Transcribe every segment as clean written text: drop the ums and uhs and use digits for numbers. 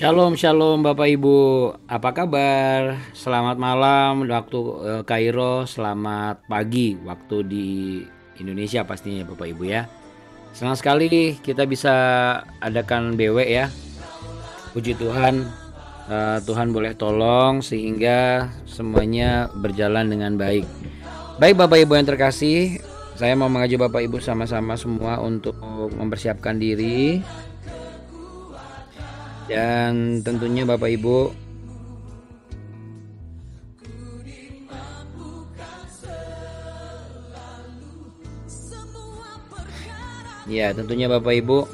Shalom, shalom Bapak Ibu. Apa kabar? Selamat malam waktu Kairo, selamat pagi waktu di Indonesia pastinya Bapak Ibu ya. Senang sekali kita bisa adakan BW ya. Puji Tuhan, Tuhan boleh tolong sehingga semuanya berjalan dengan baik. Baik Bapak Ibu yang terkasih, saya mau mengajak Bapak Ibu sama-sama semua untuk mempersiapkan diri. Dan tentunya Bapak Ibu ya, tentunya Bapak Ibu,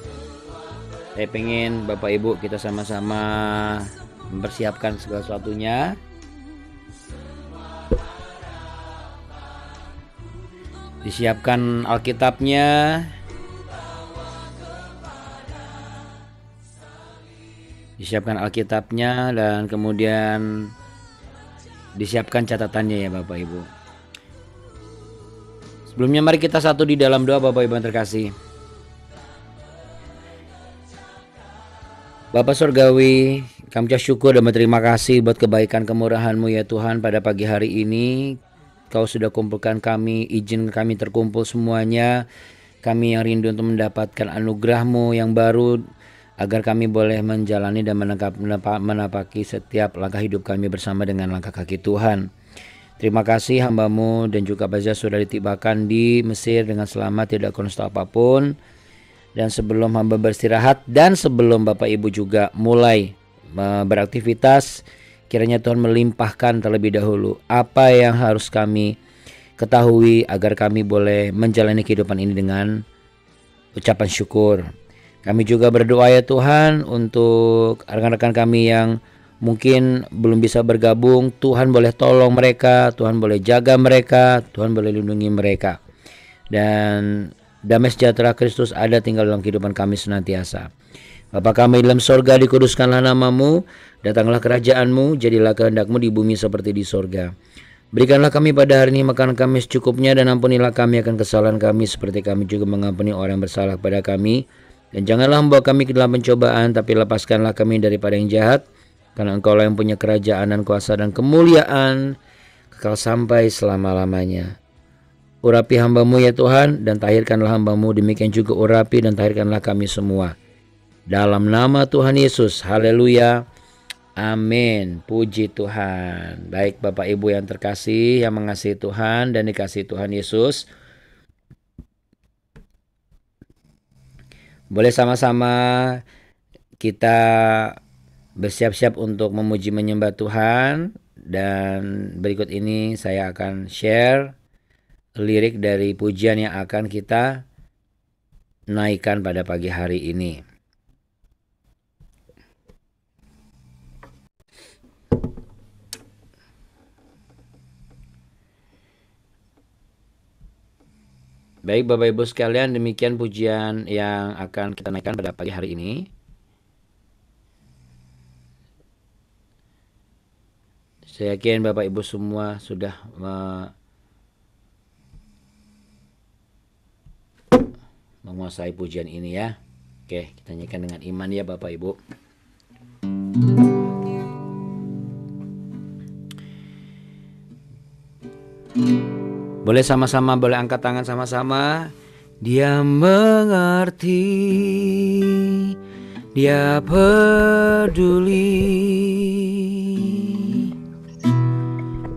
saya pengen Bapak Ibu kita sama-sama mempersiapkan segala sesuatunya. Disiapkan Alkitabnya. Disiapkan Alkitabnya dan kemudian disiapkan catatannya ya Bapak Ibu. Sebelumnya mari kita satu di dalam doa Bapak Ibu yang terkasih. Bapak Surgawi, kami ucap syukur dan berterima kasih buat kebaikan kemurahan-Mu ya Tuhan pada pagi hari ini. Kau sudah kumpulkan kami, izin kami terkumpul semuanya. Kami yang rindu untuk mendapatkan anugerah-Mu yang baru, agar kami boleh menjalani dan menapaki setiap langkah hidup kami bersama dengan langkah kaki Tuhan. Terima kasih hamba-Mu dan juga Baza sudah ditibakan di Mesir dengan selamat, tidak konsta apapun. Dan sebelum hamba beristirahat dan sebelum Bapak Ibu juga mulai beraktivitas, kiranya Tuhan melimpahkan terlebih dahulu apa yang harus kami ketahui agar kami boleh menjalani kehidupan ini dengan ucapan syukur. Kami juga berdoa ya Tuhan untuk rekan-rekan kami yang mungkin belum bisa bergabung. Tuhan boleh tolong mereka, Tuhan boleh jaga mereka, Tuhan boleh lindungi mereka. Dan damai sejahtera Kristus ada tinggal dalam kehidupan kami senantiasa. Bapa kami dalam sorga, dikuduskanlah nama-Mu, datanglah kerajaan-Mu, jadilah kehendak-Mu di bumi seperti di sorga. Berikanlah kami pada hari ini makanan kami secukupnya, dan ampunilah kami akan kesalahan kami seperti kami juga mengampuni orang yang bersalah kepada kami. Dan janganlah membawa kami ke dalam pencobaan, tapi lepaskanlah kami daripada yang jahat, karena Engkau-lah yang punya kerajaan dan kuasa dan kemuliaan kekal sampai selama-lamanya. Urapi hamba-Mu ya Tuhan, dan tahirkanlah hamba-Mu, demikian juga urapi dan tahirkanlah kami semua. Dalam nama Tuhan Yesus, haleluya, amin, puji Tuhan. Baik Bapak Ibu yang terkasih, yang mengasihi Tuhan dan dikasihi Tuhan Yesus, boleh sama-sama kita bersiap-siap untuk memuji menyembah Tuhan. Dan berikut ini saya akan share lirik dari pujian yang akan kita naikkan pada pagi hari ini. Baik Bapak Ibu sekalian, demikian pujian yang akan kita naikkan pada pagi hari ini. Saya yakin Bapak Ibu semua sudah menguasai pujian ini ya. Oke, kita nyanyikan dengan iman ya Bapak Ibu. Boleh sama-sama, boleh angkat tangan sama-sama. Dia mengerti, Dia peduli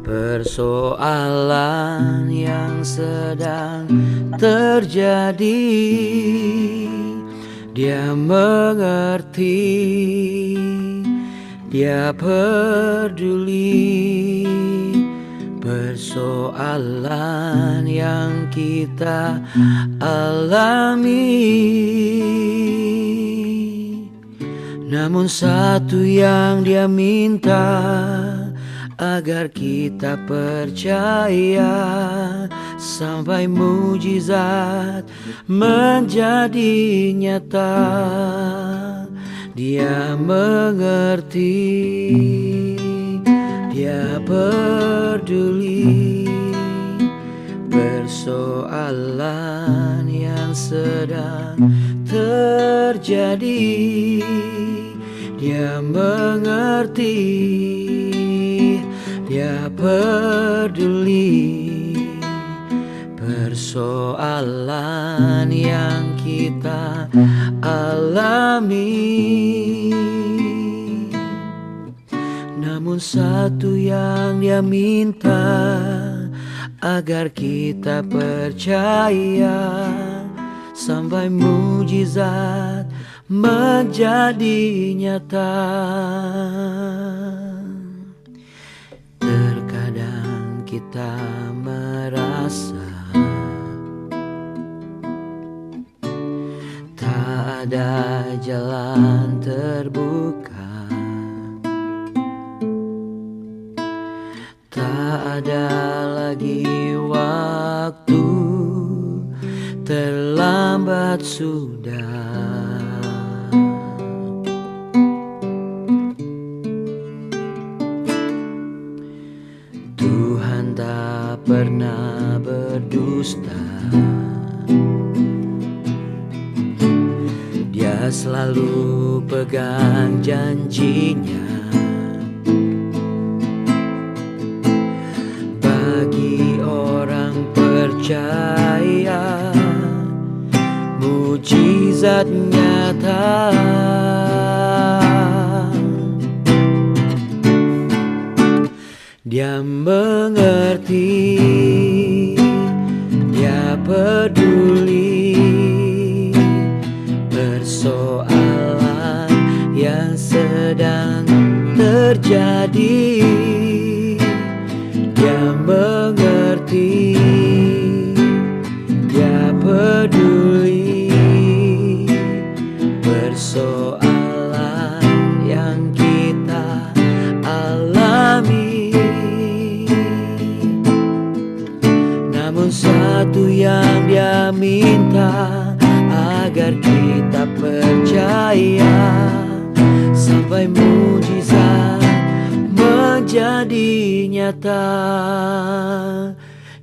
persoalan yang sedang terjadi. Dia mengerti, Dia peduli persoalan yang kita alami. Namun satu yang Dia minta, agar kita percaya sampai mujizat menjadi nyata. Dia mengerti, Dia peduli persoalan yang sedang terjadi. Dia mengerti, Dia peduli persoalan yang kita alami. Namun satu yang Dia minta, agar kita percaya sampai mujizat menjadi nyata. Terkadang kita merasa tak ada jalan terbuka, tak ada lagi waktu, terlambat sudah. Tuhan tak pernah berdusta, Dia selalu pegang janjinya. Bagi orang percaya, mujizat nyata. Dia mengerti, Dia peduli persoalan yang sedang terjadi. Dia mengerti, Dia peduli persoalan yang kita alami. Namun satu yang Dia minta, agar kita percaya sampai mujizat menjadi nyata.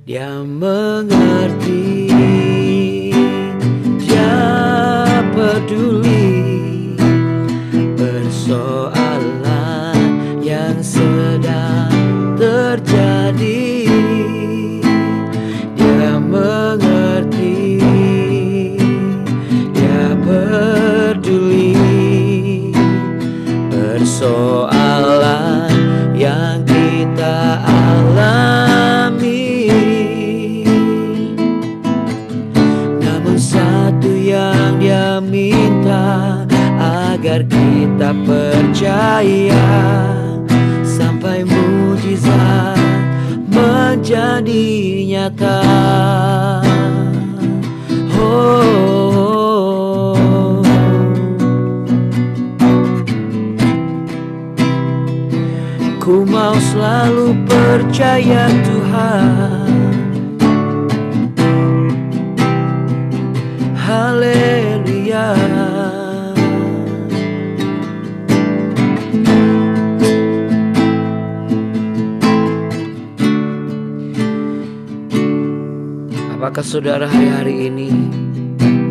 Dia mengerti, Dia peduli persoalan yang sedang terjadi. Dia mengerti, Dia peduli persoalan yang kita alami. Namun satu yang Dia minta, agar kita percaya sampai mujizat menjadi nyata. Oh, ku mau selalu percaya Tuhan. Haleluya. Apakah saudara hari-hari ini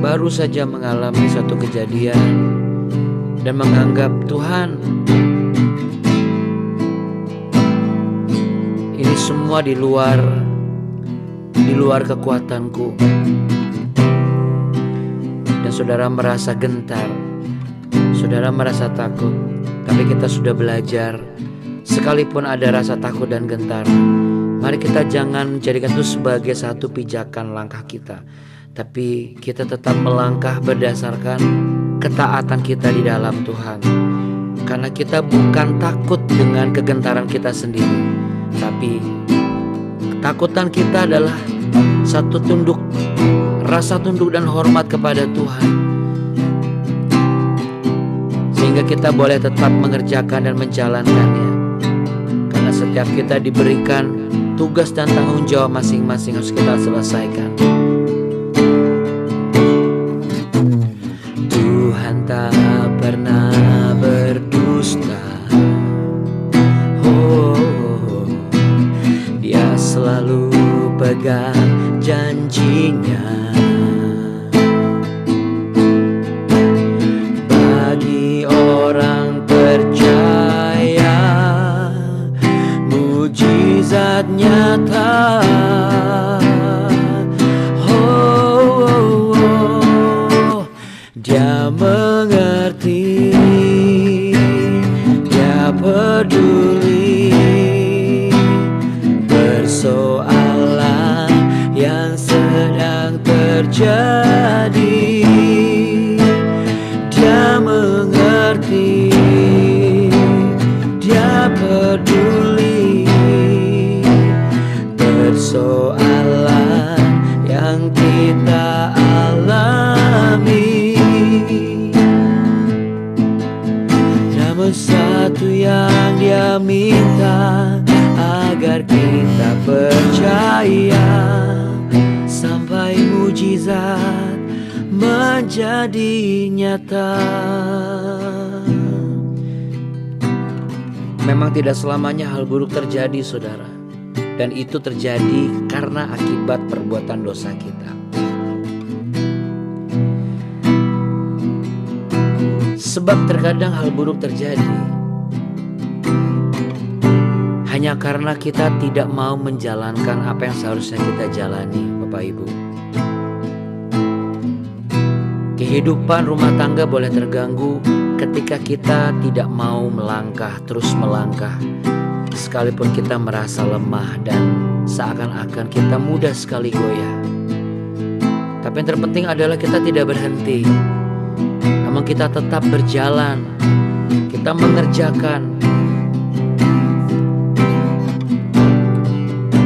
baru saja mengalami satu kejadian dan menganggap Tuhan, ini semua di luar kekuatanku, dan saudara merasa gentar, saudara merasa takut? Tapi kita sudah belajar, sekalipun ada rasa takut dan gentar, mari kita jangan menjadikan itu sebagai satu pijakan langkah kita, tapi kita tetap melangkah berdasarkan ketaatan kita di dalam Tuhan. Karena kita bukan takut dengan kegentaran kita sendiri, tapi ketakutan kita adalah satu rasa tunduk dan hormat kepada Tuhan, sehingga kita boleh tetap mengerjakan dan menjalankannya. Karena setiap kita diberikan tugas dan tanggung jawab masing-masing harus kita selesaikan. Tuhan tak pernah berdusta. Oh, Dia selalu pegang janjinya. Bagi orang nyata. Oh, oh, oh. Dia mengerti, dia peduli persoalan yang sedang terjadi. Dia mengerti, dia peduli persoalan yang kita alami. Namun satu yang dia minta, agar kita percaya sampai mujizat menjadi nyata. Memang tidak selamanya hal buruk terjadi, saudara. Dan itu terjadi karena akibat perbuatan dosa kita. Sebab terkadang hal buruk terjadi hanya karena kita tidak mau menjalankan apa yang seharusnya kita jalani, Bapak Ibu. Kehidupan rumah tangga boleh terganggu ketika kita tidak mau melangkah, terus melangkah. Sekalipun kita merasa lemah dan seakan-akan kita mudah sekali goyah. Tapi yang terpenting adalah kita tidak berhenti. Namun kita tetap berjalan, kita mengerjakan.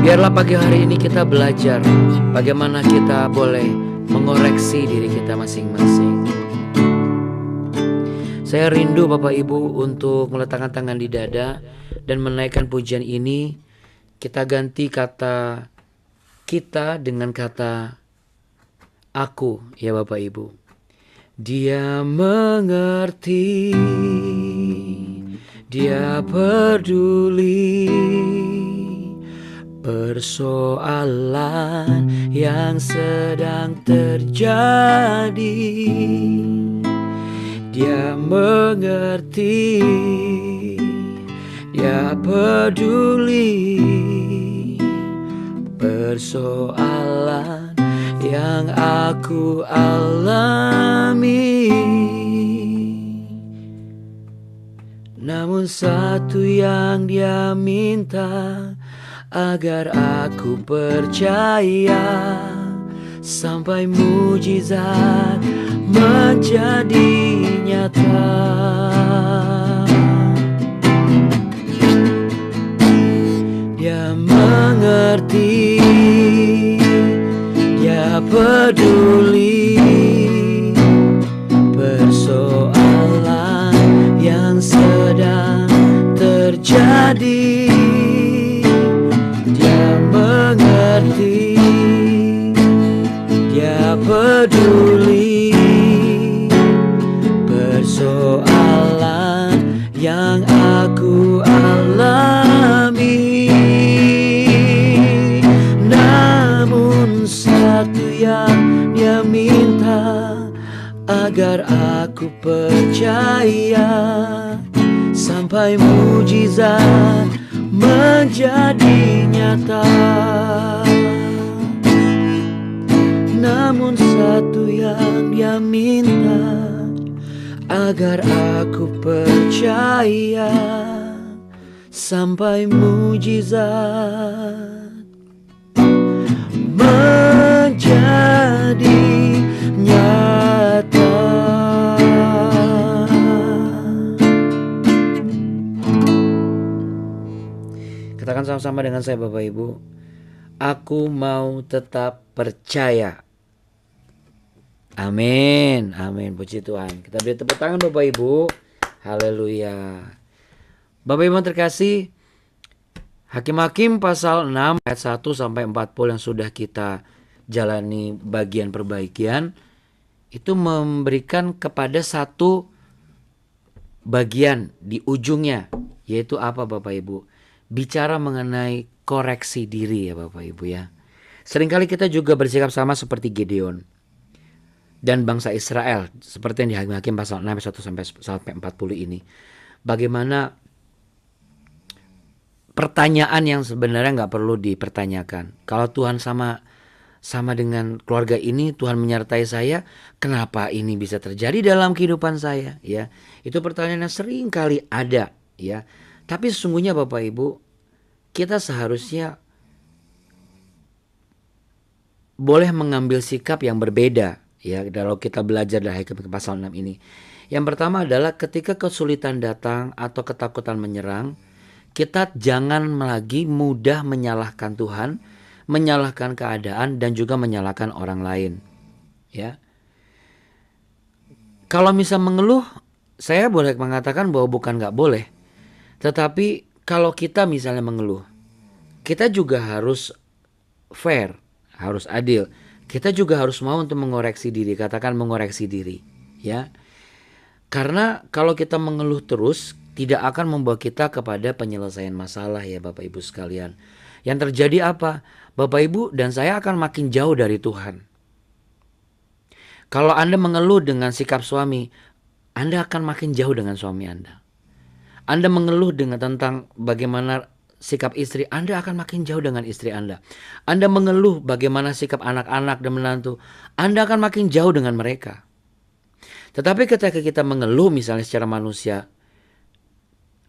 Biarlah pagi hari ini kita belajar bagaimana kita boleh mengoreksi diri kita masing-masing. Saya rindu Bapak Ibu untuk meletakkan tangan di dada dan menaikkan pujian ini. Kita ganti kata kita dengan kata aku, ya Bapak Ibu. Dia mengerti, dia peduli persoalan yang sedang terjadi. Dia mengerti, dia peduli persoalan yang aku alami. Namun satu yang dia minta, agar aku percaya sampai mujizat menjadi nyata. Dia mengerti, dia peduli persoalan yang sedang terjadi. Mengerti, dia peduli persoalan yang aku alami. Namun satu yang dia minta, agar aku percaya sampai mujizat menjadi nyata. Namun satu yang dia minta, agar aku percaya sampai mujizat menjadi nyata. Katakan sama-sama dengan saya Bapak Ibu. Aku mau tetap percaya. Amin. Amin. Puji Tuhan. Kita beri tepuk tangan Bapak Ibu. Haleluya. Bapak Ibu terkasih, Hakim-Hakim pasal 6 ayat 1 sampai 40 yang sudah kita jalani bagian perbaikan, itu memberikan kepada satu bagian di ujungnya, yaitu apa Bapak Ibu? Bicara mengenai koreksi diri ya Bapak Ibu ya. Seringkali kita juga bersikap sama seperti Gideon dan bangsa Israel, seperti yang di Hakim-Hakim pasal 6 ayat 1 sampai 40 ini. Bagaimana pertanyaan yang sebenarnya nggak perlu dipertanyakan. Kalau Tuhan sama dengan keluarga ini, Tuhan menyertai saya, kenapa ini bisa terjadi dalam kehidupan saya? Ya, itu pertanyaan yang sering kali ada, ya. Tapi sesungguhnya Bapak Ibu, kita seharusnya boleh mengambil sikap yang berbeda, ya, kalau kita belajar dari Habakkuk pasal 6 ini. Yang pertama adalah ketika kesulitan datang atau ketakutan menyerang, kita jangan lagi mudah menyalahkan Tuhan, menyalahkan keadaan, dan juga menyalahkan orang lain. Ya, kalau misal mengeluh, saya boleh mengatakan bahwa bukan nggak boleh, tetapi kalau kita misalnya mengeluh, kita juga harus fair, harus adil. Kita juga harus mau untuk mengoreksi diri, katakan mengoreksi diri, ya. Karena kalau kita mengeluh terus, tidak akan membawa kita kepada penyelesaian masalah, ya Bapak Ibu sekalian. Yang terjadi apa? Bapak Ibu dan saya akan makin jauh dari Tuhan. Kalau Anda mengeluh dengan sikap suami, Anda akan makin jauh dengan suami Anda. Anda mengeluh dengan tentang bagaimana sikap istri, Anda akan makin jauh dengan istri Anda. Anda mengeluh bagaimana sikap anak-anak dan menantu, Anda akan makin jauh dengan mereka. Tetapi ketika kita mengeluh misalnya secara manusia,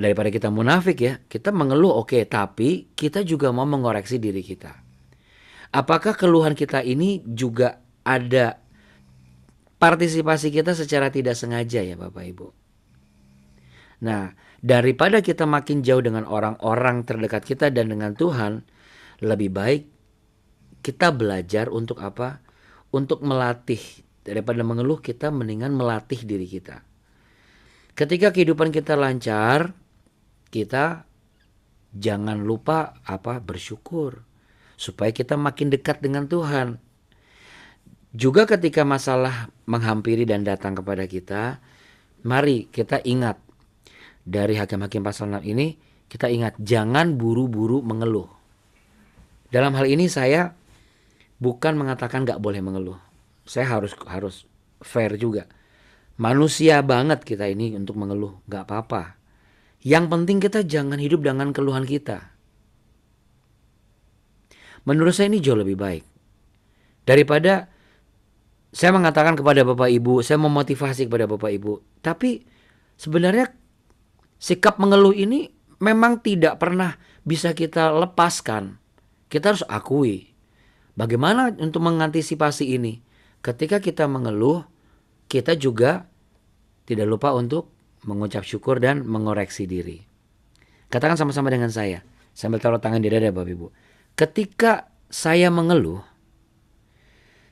daripada kita munafik ya, kita mengeluh oke, tapi kita juga mau mengoreksi diri kita. Apakah keluhan kita ini juga ada partisipasi kita secara tidak sengaja ya Bapak Ibu? Nah, daripada kita makin jauh dengan orang-orang terdekat kita dan dengan Tuhan, lebih baik kita belajar untuk apa? Untuk melatih. Daripada mengeluh, kita mendingan melatih diri kita. Ketika kehidupan kita lancar, kita jangan lupa bersyukur supaya kita makin dekat dengan Tuhan. Juga ketika masalah menghampiri dan datang kepada kita, mari kita ingat dari Hakim-Hakim pasal 6 ini, kita ingat jangan buru-buru mengeluh. Dalam hal ini saya bukan mengatakan gak boleh mengeluh. Saya harus fair juga. Manusia banget kita ini untuk mengeluh, gak apa-apa. Yang penting kita jangan hidup dengan keluhan kita. Menurut saya ini jauh lebih baik. Daripada saya mengatakan kepada Bapak Ibu, saya memotivasi kepada Bapak Ibu. Tapi sebenarnya sikap mengeluh ini memang tidak pernah bisa kita lepaskan. Kita harus akui. Bagaimana untuk mengantisipasi ini? Ketika kita mengeluh, kita juga tidak lupa untuk mengucap syukur dan mengoreksi diri. Katakan sama-sama dengan saya, sambil taruh tangan di dada Bapak Ibu. Ketika saya mengeluh,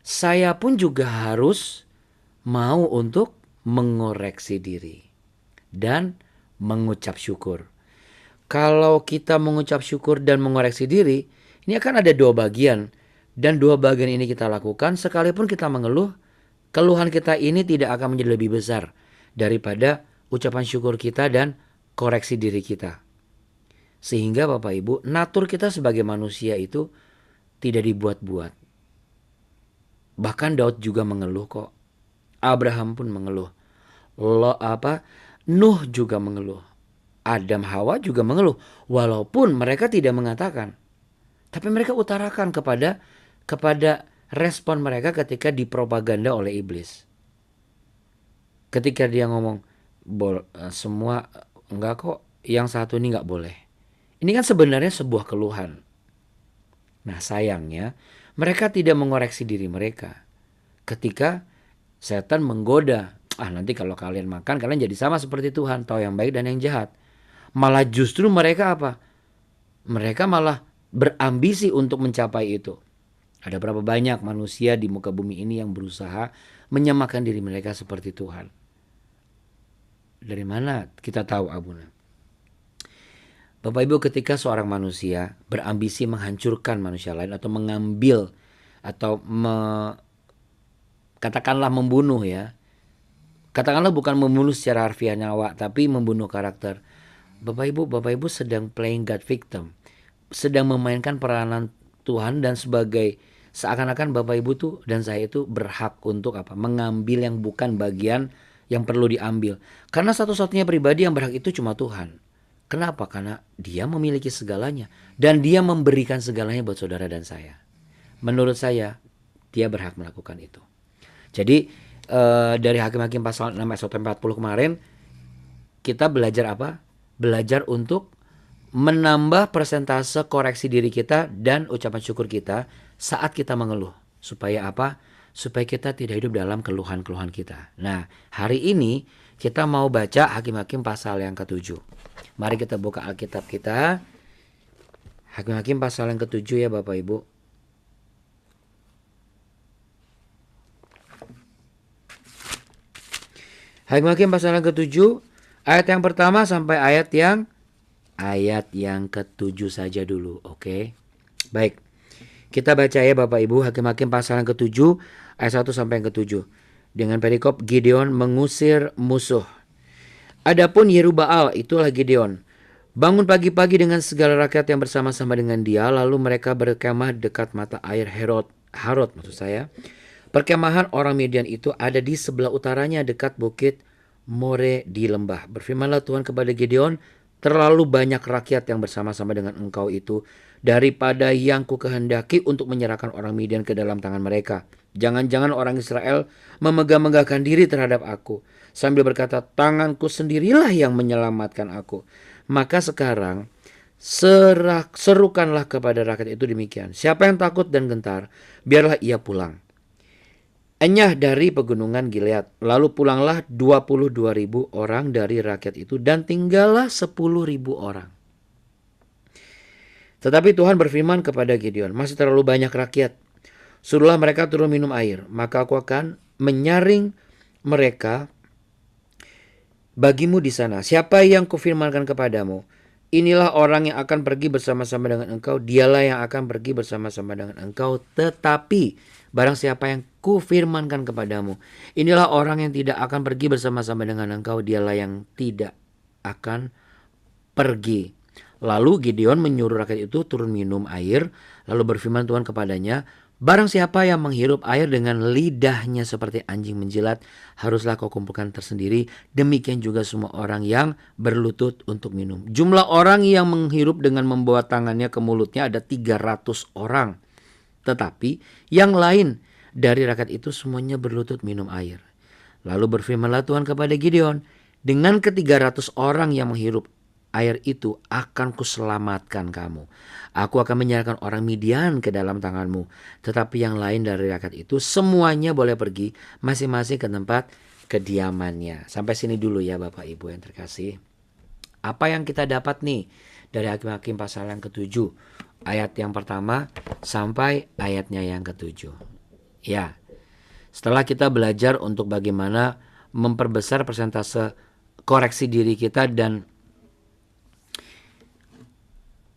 saya pun juga harus mau untuk mengoreksi diri dan mengucap syukur. Kalau kita mengucap syukur dan mengoreksi diri, ini akan ada dua bagian. Dan dua bagian ini kita lakukan sekalipun kita mengeluh, keluhan kita ini tidak akan menjadi lebih besar daripada ucapan syukur kita dan koreksi diri kita. Sehingga Bapak Ibu, natur kita sebagai manusia itu tidak dibuat-buat. Bahkan Daud juga mengeluh kok. Abraham pun mengeluh. Nuh juga mengeluh. Adam Hawa juga mengeluh. Walaupun mereka tidak mengatakan. Tapi mereka utarakan kepada respon mereka ketika dipropaganda oleh iblis. Ketika dia ngomong, semua enggak kok, yang satu ini enggak boleh. Ini kan sebenarnya sebuah keluhan. Nah sayangnya, mereka tidak mengoreksi diri mereka. Ketika setan menggoda, nanti kalau kalian makan, kalian jadi sama seperti Tuhan, tahu yang baik dan yang jahat. Malah justru mereka apa? Mereka malah berambisi untuk mencapai itu. Ada berapa banyak manusia di muka bumi ini yang berusaha menyamakan diri mereka seperti Tuhan. Dari mana kita tahu Abuna? Bapak Ibu, ketika seorang manusia berambisi menghancurkan manusia lain atau mengambil atau katakanlah membunuh ya. Katakanlah bukan membunuh secara harfiah nyawa, tapi membunuh karakter. Bapak Ibu sedang playing God victim. Sedang memainkan peranan Tuhan dan seakan-akan Bapak Ibu tuh dan saya itu berhak untuk mengambil yang bukan bagian yang perlu diambil. Karena satu-satunya pribadi yang berhak itu cuma Tuhan. Kenapa? Karena dia memiliki segalanya. Dan dia memberikan segalanya buat saudara dan saya. Menurut saya, dia berhak melakukan itu. Jadi dari Hakim-Hakim pasal 6 ayat 40 kemarin, kita belajar apa? Belajar untuk menambah persentase koreksi diri kita dan ucapan syukur kita saat kita mengeluh. Supaya apa? Supaya kita tidak hidup dalam keluhan-keluhan kita. Nah, hari ini kita mau baca Hakim-Hakim pasal yang ke-7. Mari kita buka Alkitab kita. Hakim-Hakim pasal yang ke-7 ya Bapak Ibu. Hakim-Hakim pasal yang ke-7, ayat yang pertama sampai ayat yang ke-7 saja dulu, oke? Baik, kita baca ya Bapak Ibu, Hakim-Hakim pasal yang ke-7, ayat 1 sampai yang ke-7. Dengan perikop Gideon mengusir musuh. Adapun Yerubaal, itulah Gideon, bangun pagi-pagi dengan segala rakyat yang bersama-sama dengan dia, lalu mereka berkemah dekat mata air Harod maksud saya. Perkemahan orang Midian itu ada di sebelah utaranya dekat bukit More di lembah. Berfirmanlah Tuhan kepada Gideon, terlalu banyak rakyat yang bersama-sama dengan engkau itu daripada yang kukehendaki untuk menyerahkan orang Midian ke dalam tangan mereka. Jangan-jangan orang Israel memegah-megahkan diri terhadap aku, sambil berkata, tanganku sendirilah yang menyelamatkan aku. Maka sekarang serukanlah kepada rakyat itu demikian. Siapa yang takut dan gentar, biarlah ia pulang. Enyah dari pegunungan Gilead. Lalu pulanglah 22.000 orang dari rakyat itu dan tinggallah 10.000 orang. Tetapi Tuhan berfirman kepada Gideon, masih terlalu banyak rakyat. Suruhlah mereka turun minum air. Maka aku akan menyaring mereka bagimu di sana. Siapa yang kufirmankan kepadamu, inilah orang yang akan pergi bersama-sama dengan engkau. Dialah yang akan pergi bersama-sama dengan engkau. Tetapi barang siapa yang kufirmankan kepadamu, inilah orang yang tidak akan pergi bersama-sama dengan engkau. Dialah yang tidak akan pergi. Lalu Gideon menyuruh rakyat itu turun minum air. Lalu berfirman Tuhan kepadanya, barang siapa yang menghirup air dengan lidahnya seperti anjing menjilat, haruslah kau kumpulkan tersendiri. Demikian juga semua orang yang berlutut untuk minum. Jumlah orang yang menghirup dengan membawa tangannya ke mulutnya ada 300 orang. Tetapi yang lain dari rakyat itu semuanya berlutut minum air. Lalu berfirmanlah Tuhan kepada Gideon, dengan ke-300 orang yang menghirup air itu akan kuselamatkan kamu. Aku akan menyerahkan orang Midian ke dalam tanganmu. Tetapi yang lain dari rakyat itu semuanya boleh pergi masing-masing ke tempat kediamannya. Sampai sini dulu ya Bapak Ibu yang terkasih. Apa yang kita dapat nih dari Hakim-Hakim pasal yang ke-7? Ayat yang pertama sampai ayatnya yang ke-7. Ya, setelah kita belajar untuk bagaimana memperbesar persentase koreksi diri kita dan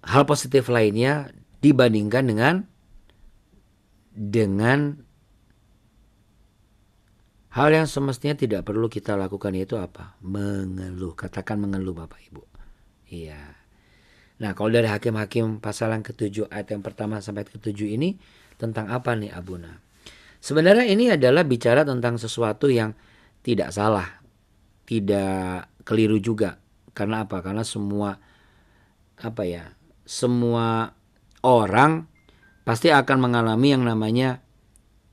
hal positif lainnya dibandingkan dengan hal yang semestinya tidak perlu kita lakukan, yaitu apa? Mengeluh. Katakan mengeluh Bapak Ibu. Iya. Nah, kalau dari Hakim-Hakim pasal yang ke-7 ayat yang pertama sampai ke-7 ini tentang apa nih Abuna? Sebenarnya ini adalah bicara tentang sesuatu yang tidak salah, tidak keliru juga. Karena apa? Karena semua orang pasti akan mengalami yang namanya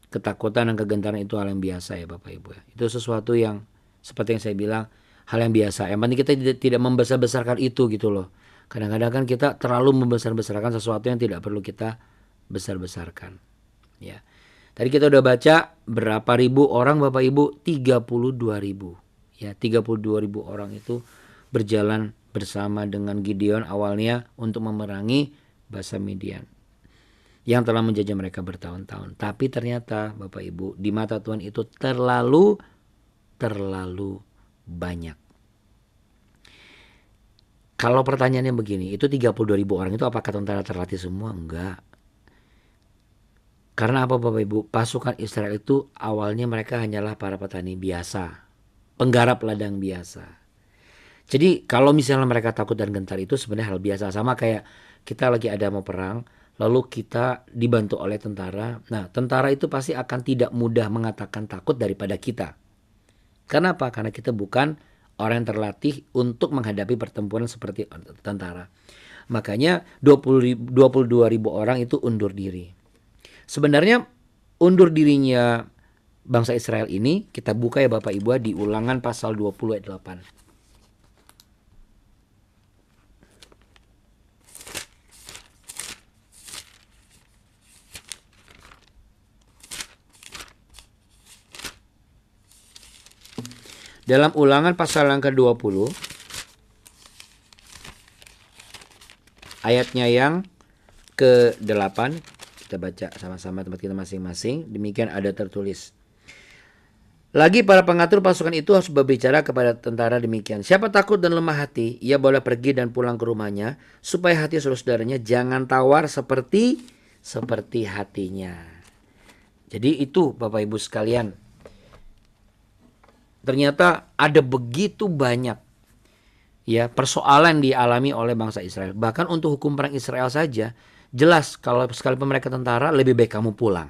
ketakutan dan kegentaran. Itu hal yang biasa ya Bapak Ibu. Itu sesuatu yang seperti yang saya bilang, hal yang biasa. Yang penting kita tidak membesar-besarkan itu gitu loh. Kadang-kadang kan kita terlalu membesar-besarkan sesuatu yang tidak perlu kita besar-besarkan. Ya. Tadi kita udah baca berapa ribu orang Bapak Ibu? 32.000. Ya, 32.000 orang itu berjalan bersama dengan Gideon awalnya untuk memerangi bangsa Midian yang telah menjajah mereka bertahun-tahun. Tapi ternyata Bapak Ibu, di mata Tuhan itu terlalu banyak. Kalau pertanyaannya begini, itu 32.000 orang itu apakah tentara terlatih semua? Enggak. Karena apa Bapak Ibu? Pasukan Israel itu awalnya mereka hanyalah para petani biasa, penggarap ladang biasa. Jadi kalau misalnya mereka takut dan gentar itu sebenarnya hal biasa. Sama kayak kita lagi ada mau perang, lalu kita dibantu oleh tentara. Nah, tentara itu pasti akan tidak mudah mengatakan takut daripada kita. Karena apa? Karena kita bukan orang yang terlatih untuk menghadapi pertempuran seperti tentara. Makanya 22.000 orang itu undur diri. Sebenarnya undur dirinya bangsa Israel ini, kita buka ya Bapak Ibu di Ulangan pasal 20 ayat 8. Dalam Ulangan pasal yang ke-20 ayatnya yang ke-8, kita baca sama-sama tempat kita masing-masing. Demikian ada tertulis. Lagi para pengatur pasukan itu harus berbicara kepada tentara demikian. Siapa takut dan lemah hati, ia boleh pergi dan pulang ke rumahnya, supaya hati saudara-saudaranya jangan tawar seperti hatinya. Jadi itu Bapak Ibu sekalian. Ternyata ada begitu banyak ya persoalan dialami oleh bangsa Israel. Bahkan untuk hukum perang Israel saja jelas kalau sekalipun mereka tentara lebih baik kamu pulang.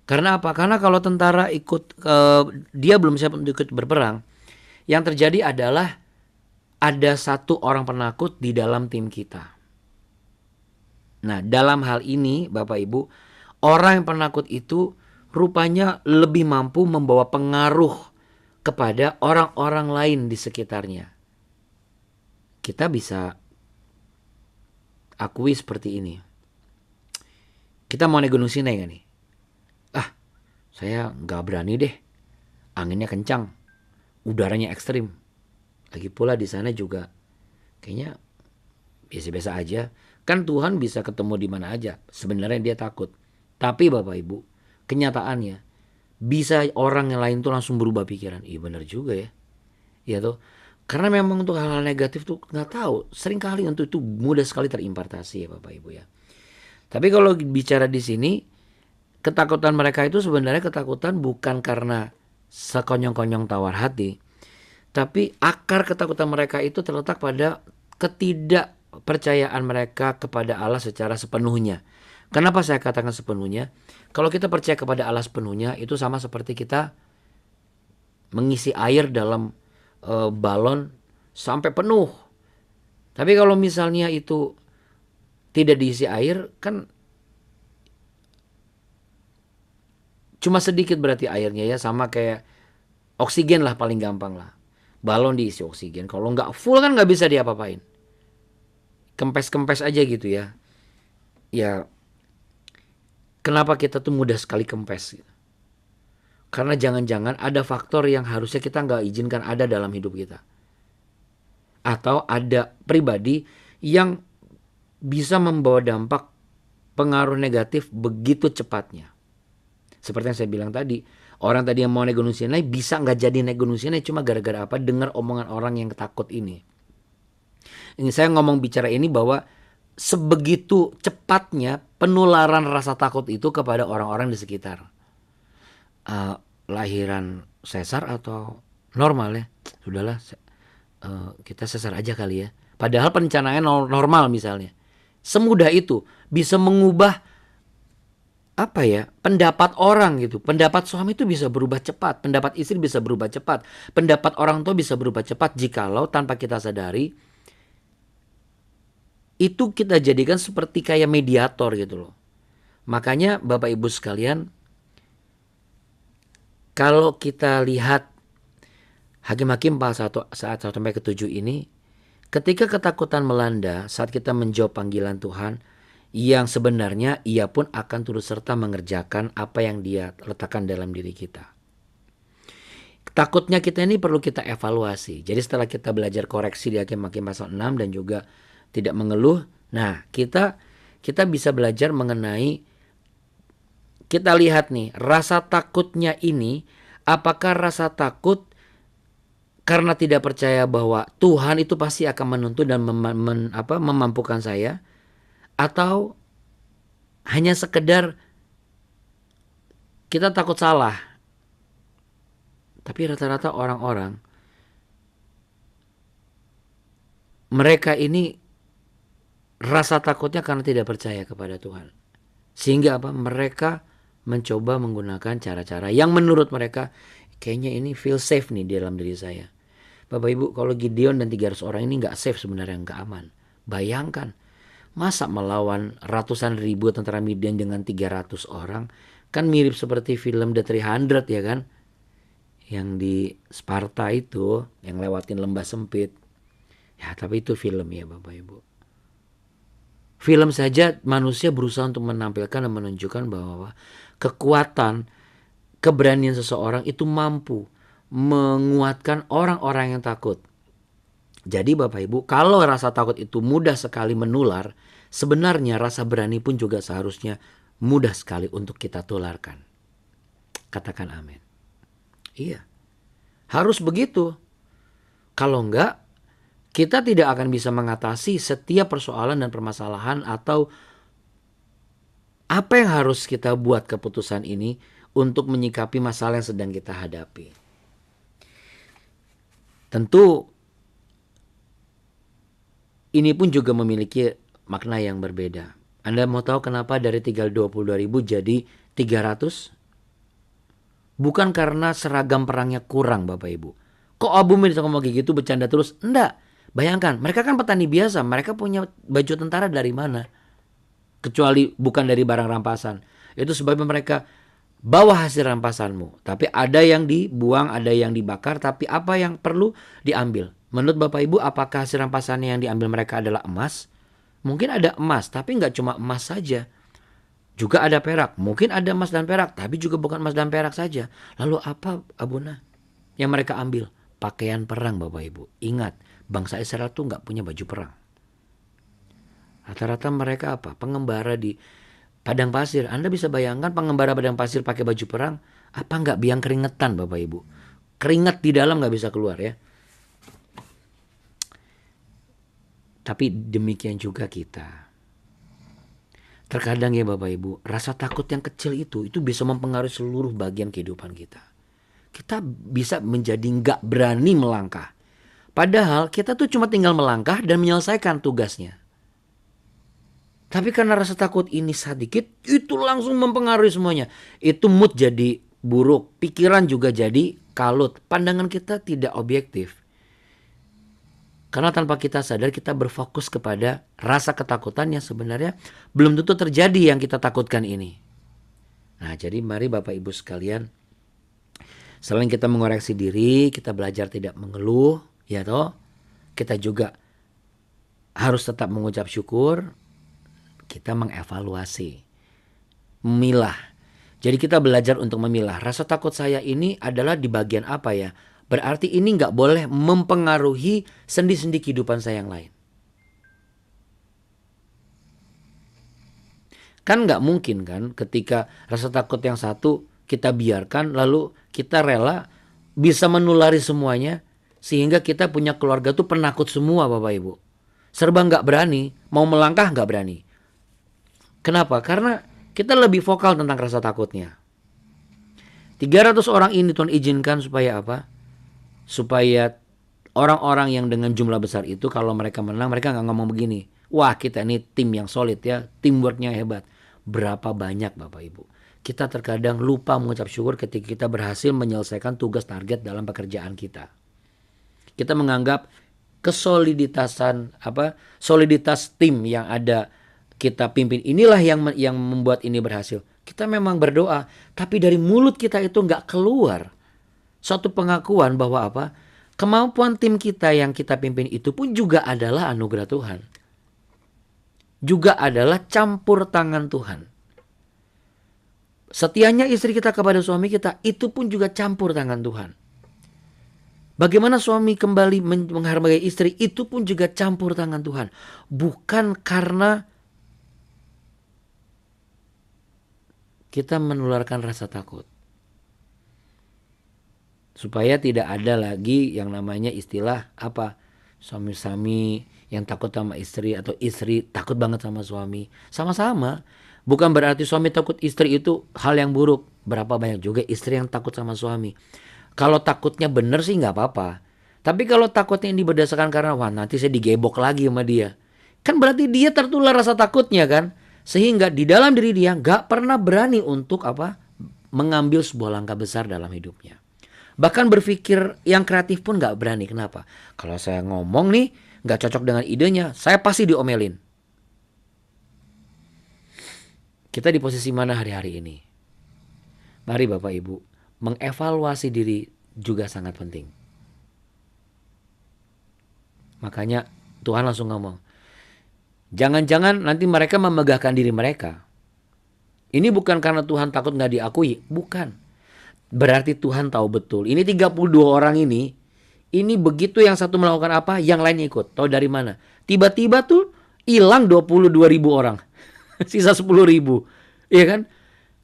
Karena apa? Karena kalau tentara dia belum siap untuk ikut berperang, yang terjadi adalah ada satu orang penakut di dalam tim kita. Nah, dalam hal ini Bapak Ibu, orang yang penakut itu rupanya lebih mampu membawa pengaruh kepada orang-orang lain di sekitarnya. Kita bisa akui seperti ini. Kita mau naik Gunung Sinai gak nih? Saya gak berani deh. Anginnya kencang. Udaranya ekstrim. Lagi pula di sana juga kayaknya biasa-biasa aja. Kan Tuhan bisa ketemu di mana aja. Sebenarnya dia takut. Tapi Bapak Ibu, kenyataannya bisa orang yang lain tuh langsung berubah pikiran. Iya benar juga ya. Iya tuh. Karena memang untuk hal-hal negatif tuh nggak tahu. Seringkali untuk itu mudah sekali terimpartasi ya Bapak Ibu ya. Tapi kalau bicara di sini, ketakutan mereka itu sebenarnya ketakutan bukan karena sekonyong-konyong tawar hati. Tapi akar ketakutan mereka itu terletak pada ketidakpercayaan mereka kepada Allah secara sepenuhnya. Kenapa saya katakan sepenuhnya? Kalau kita percaya kepada Allah sepenuhnya, itu sama seperti kita mengisi air dalam balon sampai penuh. Tapi kalau misalnya itu tidak diisi air, kan cuma sedikit berarti airnya ya, sama kayak oksigen lah paling gampang lah. Balon diisi oksigen, kalau nggak full kan nggak bisa diapa-apain. Kempes-kempes aja gitu ya. Ya, kenapa kita tuh mudah sekali kempes? Karena jangan-jangan ada faktor yang harusnya kita nggak izinkan ada dalam hidup kita. Atau ada pribadi yang bisa membawa dampak pengaruh negatif begitu cepatnya. Seperti yang saya bilang tadi, orang tadi yang mau naik Gunung Sinai bisa nggak jadi naik Gunung Sinai cuma gara-gara apa? Dengar omongan orang yang takut ini. Ini saya ngomong bicara ini bahwa sebegitu cepatnya penularan rasa takut itu kepada orang-orang di sekitar. Lahiran sesar atau normal ya? Sudahlah, kita sesar aja kali ya. Padahal perencanaannya normal misalnya. Semudah itu bisa mengubah pendapat orang gitu. Pendapat suami itu bisa berubah cepat, pendapat istri bisa berubah cepat, pendapat orang tua bisa berubah cepat jikalau tanpa kita sadari itu kita jadikan seperti kayak mediator gitu loh. Makanya Bapak Ibu sekalian, kalau kita lihat Hakim-Hakim pasal 1-7 ini, ketika ketakutan melanda saat kita menjawab panggilan Tuhan, yang sebenarnya ia pun akan turut serta mengerjakan apa yang dia letakkan dalam diri kita. Takutnya kita ini perlu kita evaluasi. Jadi setelah kita belajar koreksi di Hakim-Hakim pasal 6 dan juga tidak mengeluh, nah kita bisa belajar mengenai, kita lihat nih rasa takutnya ini, apakah rasa takut karena tidak percaya bahwa Tuhan itu pasti akan menuntun dan memampukan saya, atau hanya sekedar kita takut salah. Tapi rata-rata orang-orang mereka ini rasa takutnya karena tidak percaya kepada Tuhan. Sehingga mereka mencoba menggunakan cara-cara yang menurut mereka kayaknya ini feel safe nih di dalam diri saya. Bapak Ibu, kalau Gideon dan 300 orang ini nggak safe sebenarnya, nggak aman. Bayangkan, masa melawan ratusan ribu tentara Midian dengan 300 orang? Kan mirip seperti film The 300 ya kan? Yang di Sparta itu, yang lewatin lembah sempit. Ya tapi itu film ya Bapak Ibu. Film saja manusia berusaha untuk menampilkan dan menunjukkan bahwa kekuatan, keberanian seseorang itu mampu menguatkan orang-orang yang takut. Jadi Bapak Ibu, kalau rasa takut itu mudah sekali menular, sebenarnya rasa berani pun juga seharusnya mudah sekali untuk kita tularkan. Katakan amin. Iya, harus begitu. Kalau enggak, kita tidak akan bisa mengatasi setiap persoalan dan permasalahan atau apa yang harus kita buat keputusan ini untuk menyikapi masalah yang sedang kita hadapi. Tentu ini pun juga memiliki makna yang berbeda. Anda mau tahu kenapa dari tinggal 22.000 jadi 300? Bukan karena seragam perangnya kurang Bapak Ibu. Kok Abu bisa ngomong kayak gitu, bercanda terus? Enggak. Bayangkan, mereka kan petani biasa. Mereka punya baju tentara dari mana? Kecuali bukan dari barang rampasan. Itu sebabnya mereka bawa hasil rampasanmu. Tapi ada yang dibuang, ada yang dibakar. Tapi apa yang perlu diambil? Menurut Bapak Ibu, apakah hasil rampasannya yang diambil mereka adalah emas? Mungkin ada emas, tapi nggak cuma emas saja. Juga ada perak. Mungkin ada emas dan perak, tapi juga bukan emas dan perak saja. Lalu apa Abuna yang mereka ambil? Pakaian perang Bapak Ibu. Ingat, bangsa Israel tuh nggak punya baju perang. Rata-rata mereka apa? Pengembara di padang pasir. Anda bisa bayangkan pengembara padang pasir pakai baju perang? Apa nggak biang keringetan Bapak Ibu? Keringat di dalam nggak bisa keluar ya. Tapi demikian juga kita. Terkadang ya Bapak Ibu, rasa takut yang kecil itu bisa mempengaruhi seluruh bagian kehidupan kita. Kita bisa menjadi nggak berani melangkah. Padahal kita tuh cuma tinggal melangkah dan menyelesaikan tugasnya. Tapi karena rasa takut ini sedikit, itu langsung mempengaruhi semuanya. Itu mood jadi buruk, pikiran juga jadi kalut. Pandangan kita tidak objektif. Karena tanpa kita sadar kita berfokus kepada rasa ketakutan yang sebenarnya belum tentu terjadi yang kita takutkan ini. Nah jadi mari Bapak Ibu sekalian, selain kita mengoreksi diri, kita belajar tidak mengeluh, ya toh. Kita juga harus tetap mengucap syukur, kita mengevaluasi, memilah. Jadi kita belajar untuk memilah. Rasa takut saya ini adalah di bagian apa ya? Berarti ini nggak boleh mempengaruhi sendi-sendi kehidupan saya yang lain. Kan nggak mungkin kan ketika rasa takut yang satu kita biarkan lalu kita rela bisa menulari semuanya. Sehingga kita punya keluarga tuh penakut semua Bapak Ibu. Serba nggak berani, mau melangkah nggak berani. Kenapa? Karena kita lebih vokal tentang rasa takutnya. 300 orang ini Tuhan izinkan supaya apa? Supaya orang-orang yang dengan jumlah besar itu kalau mereka menang mereka nggak ngomong begini. Wah kita ini tim yang solid ya, teamworknya hebat. Berapa banyak Bapak Ibu. Kita terkadang lupa mengucap syukur ketika kita berhasil menyelesaikan tugas target dalam pekerjaan kita. Kita menganggap soliditas tim yang ada kita pimpin inilah yang membuat ini berhasil. Kita memang berdoa, tapi dari mulut kita itu nggak keluar suatu pengakuan bahwa apa? Kemampuan tim kita yang kita pimpin itu pun juga adalah anugerah Tuhan. Juga adalah campur tangan Tuhan. Setianya istri kita kepada suami kita itu pun juga campur tangan Tuhan. Bagaimana suami kembali menghargai istri itu pun juga campur tangan Tuhan. Bukan karena kita menularkan rasa takut. Supaya tidak ada lagi yang namanya istilah apa? Suami-suami yang takut sama istri atau istri takut banget sama suami. Sama-sama. Bukan berarti suami takut istri itu hal yang buruk. Berapa banyak juga istri yang takut sama suami. Kalau takutnya benar sih nggak apa-apa. Tapi kalau takutnya ini berdasarkan karena wah nanti saya digebok lagi sama dia. Kan berarti dia tertular rasa takutnya kan. Sehingga di dalam diri dia nggak pernah berani untuk apa? Mengambil sebuah langkah besar dalam hidupnya. Bahkan berpikir yang kreatif pun gak berani. Kenapa? Kalau saya ngomong nih gak cocok dengan idenya, saya pasti diomelin. Kita di posisi mana hari-hari ini? Mari Bapak Ibu, mengevaluasi diri juga sangat penting. Makanya Tuhan langsung ngomong, jangan-jangan nanti mereka memegahkan diri mereka. Ini bukan karena Tuhan takut gak diakui, bukan. Berarti Tuhan tahu betul. Ini 32 orang ini begitu yang satu melakukan apa, yang lainnya ikut. Tahu dari mana? Tiba-tiba tuh hilang 22.000 orang. Sisa 10.000. Iya kan?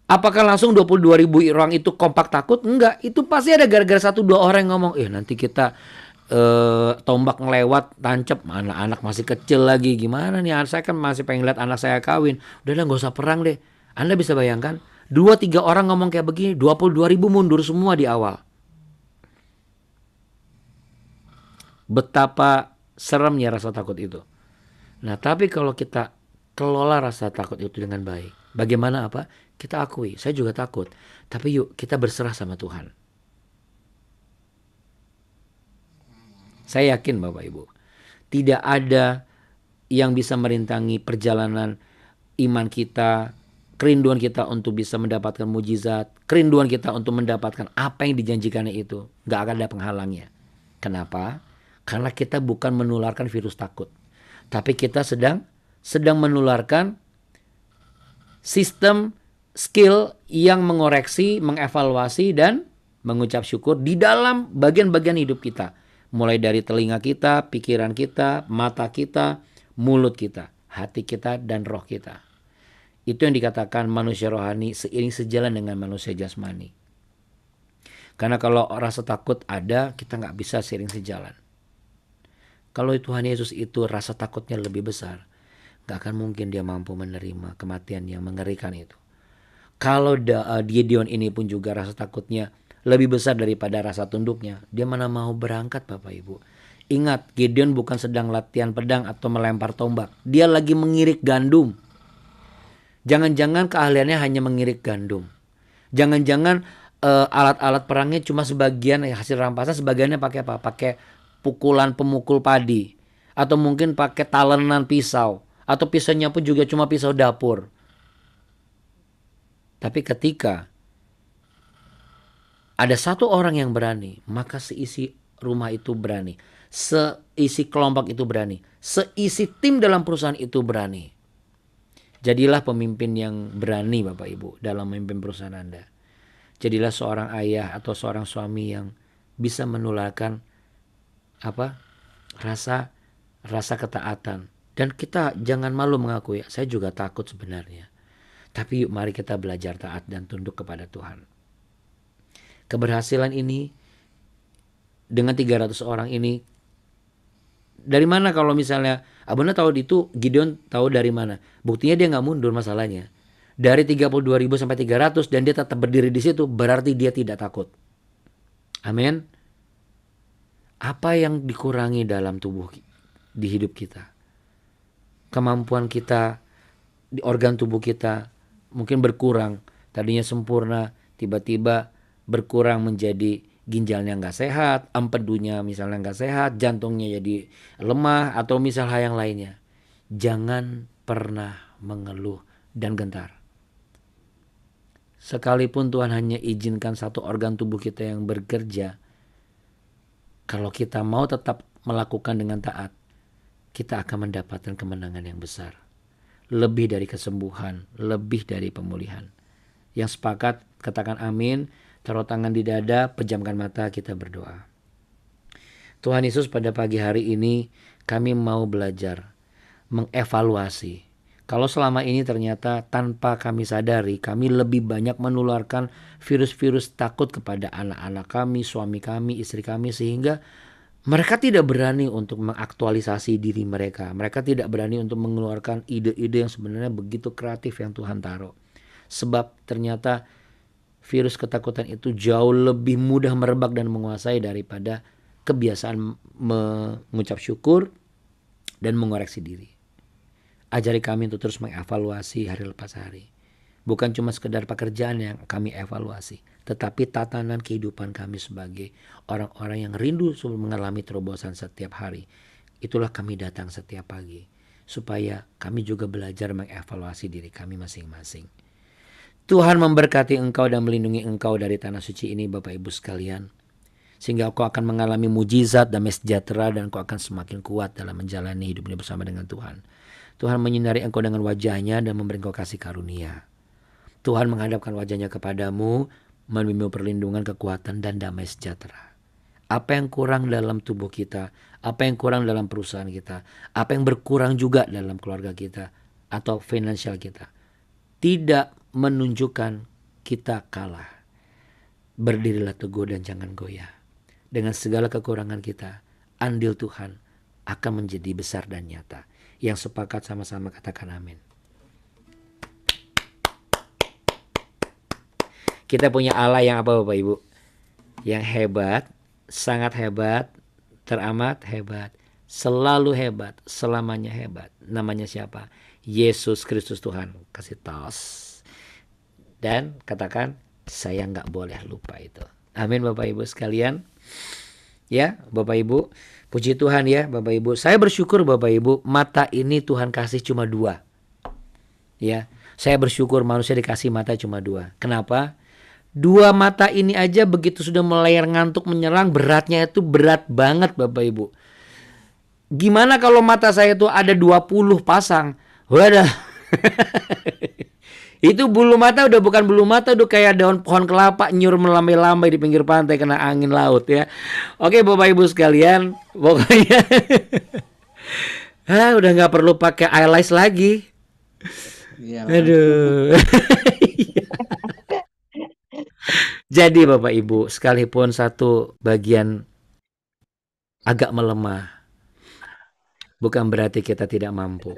Apakah langsung 22.000 orang itu kompak takut? Enggak. Itu pasti ada gara-gara 1-2 orang yang ngomong, nanti kita tombak ngelewat, tancap, anak-anak masih kecil lagi, gimana nih, saya kan masih pengen lihat anak saya kawin. Udahlah gak usah perang deh. Anda bisa bayangkan 2-3 orang ngomong kayak begini, 22.000 mundur semua di awal. Betapa seremnya rasa takut itu. Nah tapi kalau kita kelola rasa takut itu dengan baik, bagaimana apa? Kita akui, saya juga takut, tapi yuk kita berserah sama Tuhan. Saya yakin Bapak Ibu, tidak ada yang bisa merintangi perjalanan iman kita, kerinduan kita untuk bisa mendapatkan mujizat, kerinduan kita untuk mendapatkan apa yang dijanjikannya itu. Gak akan ada penghalangnya. Kenapa? Karena kita bukan menularkan virus takut, tapi kita sedang menularkan sistem skill yang mengoreksi, mengevaluasi, dan mengucap syukur di dalam bagian-bagian hidup kita. Mulai dari telinga kita, pikiran kita, mata kita, mulut kita, hati kita, dan roh kita. Itu yang dikatakan manusia rohani seiring sejalan dengan manusia jasmani. Karena kalau rasa takut ada, kita gak bisa seiring sejalan. Kalau Tuhan Yesus itu rasa takutnya lebih besar, gak akan mungkin dia mampu menerima kematian yang mengerikan itu. Kalau Gideon ini pun juga rasa takutnya lebih besar daripada rasa tunduknya, dia mana mau berangkat Bapak Ibu. Ingat, Gideon bukan sedang latihan pedang atau melempar tombak. Dia lagi mengirik gandum. Jangan-jangan keahliannya hanya mengirik gandum. Jangan-jangan alat-alat perangnya cuma sebagian hasil rampasan, sebagiannya pakai apa? Pakai pukulan pemukul padi. Atau mungkin pakai talenan pisau. Atau pisaunya pun juga cuma pisau dapur. Tapi ketika ada satu orang yang berani, maka seisi rumah itu berani. Seisi kelompok itu berani. Seisi tim dalam perusahaan itu berani. Jadilah pemimpin yang berani Bapak Ibu dalam memimpin perusahaan Anda. Jadilah seorang ayah atau seorang suami yang bisa menularkan rasa ketaatan. Dan kita jangan malu mengakui, saya juga takut sebenarnya. Tapi yuk mari kita belajar taat dan tunduk kepada Tuhan. Keberhasilan ini dengan 300 orang ini dari mana? Kalau misalnya Abuna tahu itu, Gideon tahu dari mana? Buktinya dia gak mundur masalahnya. Dari 32.000 sampai 300 dan dia tetap berdiri di situ, berarti dia tidak takut. Amin. Apa yang dikurangi dalam tubuh di hidup kita? Kemampuan kita di organ tubuh kita mungkin berkurang. Tadinya sempurna, tiba-tiba berkurang menjadi ginjalnya nggak sehat, empedunya misalnya nggak sehat, jantungnya jadi lemah, atau misal hal yang lainnya. Jangan pernah mengeluh dan gentar. Sekalipun Tuhan hanya izinkan satu organ tubuh kita yang bekerja, kalau kita mau tetap melakukan dengan taat, kita akan mendapatkan kemenangan yang besar. Lebih dari kesembuhan, lebih dari pemulihan. Yang sepakat katakan amin. Taruh tangan di dada, pejamkan mata, kita berdoa. Tuhan Yesus, pada pagi hari ini kami mau belajar mengevaluasi. Kalau selama ini ternyata tanpa kami sadari, kami lebih banyak menularkan virus-virus takut kepada anak-anak kami, suami kami, istri kami, sehingga mereka tidak berani untuk mengaktualisasi diri mereka. Mereka tidak berani untuk mengeluarkan ide-ide yang sebenarnya begitu kreatif yang Tuhan taruh. Sebab ternyata virus ketakutan itu jauh lebih mudah merebak dan menguasai daripada kebiasaan mengucap syukur dan mengoreksi diri. Ajari kami untuk terus mengevaluasi hari lepas hari. Bukan cuma sekedar pekerjaan yang kami evaluasi, tetapi tatanan kehidupan kami sebagai orang-orang yang rindu mengalami terobosan setiap hari. Itulah kami datang setiap pagi, supaya kami juga belajar mengevaluasi diri kami masing-masing. Tuhan memberkati engkau dan melindungi engkau dari tanah suci ini, Bapak Ibu sekalian, sehingga engkau akan mengalami mujizat, damai sejahtera, dan engkau akan semakin kuat dalam menjalani hidup ini bersama dengan Tuhan. Tuhan menyinari engkau dengan wajahnya dan memberi engkau kasih karunia. Tuhan menghadapkan wajahnya kepadamu, memberimu perlindungan, kekuatan, dan damai sejahtera. Apa yang kurang dalam tubuh kita, apa yang kurang dalam perusahaan kita, apa yang berkurang juga dalam keluarga kita atau finansial kita, tidak menunjukkan kita kalah. Berdirilah teguh dan jangan goyah. Dengan segala kekurangan kita, andil Tuhan akan menjadi besar dan nyata. Yang sepakat sama-sama katakan amin. Kita punya Allah yang apa Bapak Ibu? Yang hebat, sangat hebat, teramat hebat, selalu hebat, selamanya hebat. Namanya siapa? Yesus Kristus Tuhan. Kasih tos. Dan katakan, saya nggak boleh lupa itu. Amin Bapak Ibu sekalian. Ya Bapak Ibu, puji Tuhan ya Bapak Ibu. Saya bersyukur Bapak Ibu, mata ini Tuhan kasih cuma 2. Ya, saya bersyukur manusia dikasih mata cuma 2. Kenapa? 2 mata ini aja begitu sudah mulai ngantuk menyerang, beratnya itu berat banget Bapak Ibu. Gimana kalau mata saya itu ada 20 pasang? Wadah. Itu bulu mata udah bukan bulu mata, udah kayak daun pohon kelapa nyur melambai-lambai di pinggir pantai kena angin laut ya. Oke Bapak Ibu sekalian, pokoknya udah nggak perlu pakai eyelash lagi. Iya. Aduh. Jadi Bapak Ibu, sekalipun satu bagian agak melemah, bukan berarti kita tidak mampu.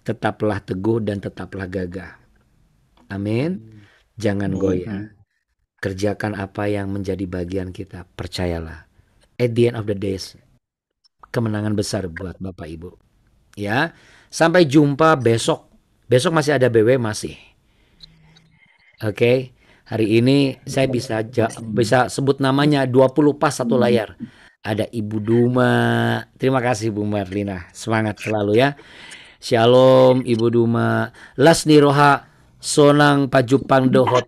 Tetaplah teguh dan tetaplah gagah. Amin. Jangan goyah. Kerjakan apa yang menjadi bagian kita. Percayalah. At the end of the days, kemenangan besar buat Bapak Ibu. Ya. Sampai jumpa besok. Besok masih ada BW masih. Oke. Hari ini saya bisa sebut namanya 20 pas satu layar. Ada Ibu Duma. Terima kasih Bu Marlina. Semangat selalu ya. Shalom Ibu Duma. Lasni Roha Sonang Pajupang Dohot.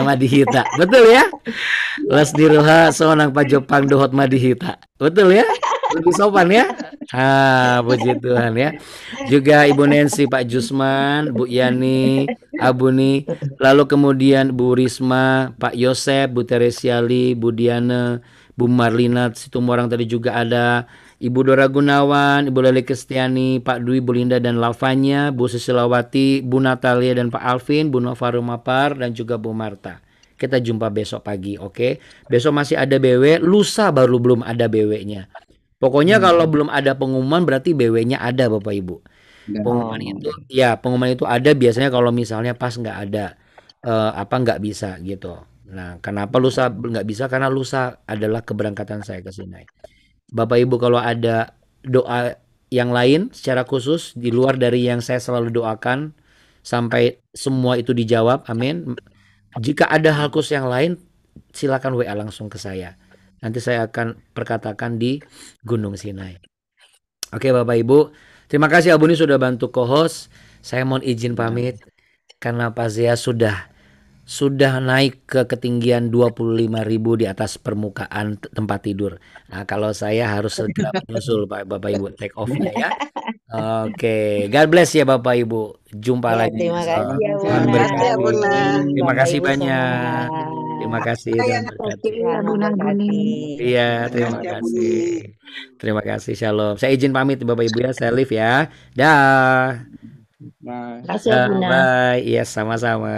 Madihita. Betul ya? Lasni Roha Sonang Pajupang Dohot Madihita. Betul ya? Lebih sopan ya? Puji Tuhan ya. Juga Ibu Nancy, Pak Jusman, Bu Yani, Abuni, lalu kemudian Bu Risma, Pak Yosep, Bu Teresiali, Bu Diana, Bu Marlina, Situmorang tadi juga ada, Ibu Dora Gunawan, Ibu Leli Kestiani, Pak Dwi, Bu Linda dan Lavanya, Bu Susilawati, Bu Natalia dan Pak Alvin, Bu Nova Rumapar, dan juga Bu Marta. Kita jumpa besok pagi, oke? Besok masih ada BW, lusa baru belum ada BW-nya. Pokoknya kalau belum ada pengumuman berarti BW-nya ada Bapak Ibu. Pengumuman itu ada biasanya kalau misalnya pas nggak ada nggak bisa gitu. Nah, kenapa lusa nggak bisa? Karena lusa adalah keberangkatan saya ke Sinai. Bapak Ibu kalau ada doa yang lain secara khusus di luar dari yang saya selalu doakan sampai semua itu dijawab, amin. Jika ada hal khusus yang lain, silakan WA langsung ke saya. Nanti saya akan perkatakan di Gunung Sinai. Oke Bapak Ibu, terima kasih Abuni sudah bantu co-host. Saya mohon izin pamit karena Pak Zia sudah naik ke ketinggian 25.000 di atas permukaan tempat tidur. Nah, kalau saya harus segera menyusul Bapak Ibu take off-nya ya. Oke, God bless ya Bapak Ibu. Jumpa lagi. Terima kasih ya Tuhan Bunda. berkati. Terima kasih Bapak Ibu banyak. semua. Terima kasih dan berkati. Tuhan memberkati. Iya, terima kasih. Terima kasih. Shalom. Saya izin pamit Bapak Ibu ya. Saya live ya. Dah. Bye. Terima kasih ya Bunda. Bye. Iya, sama-sama.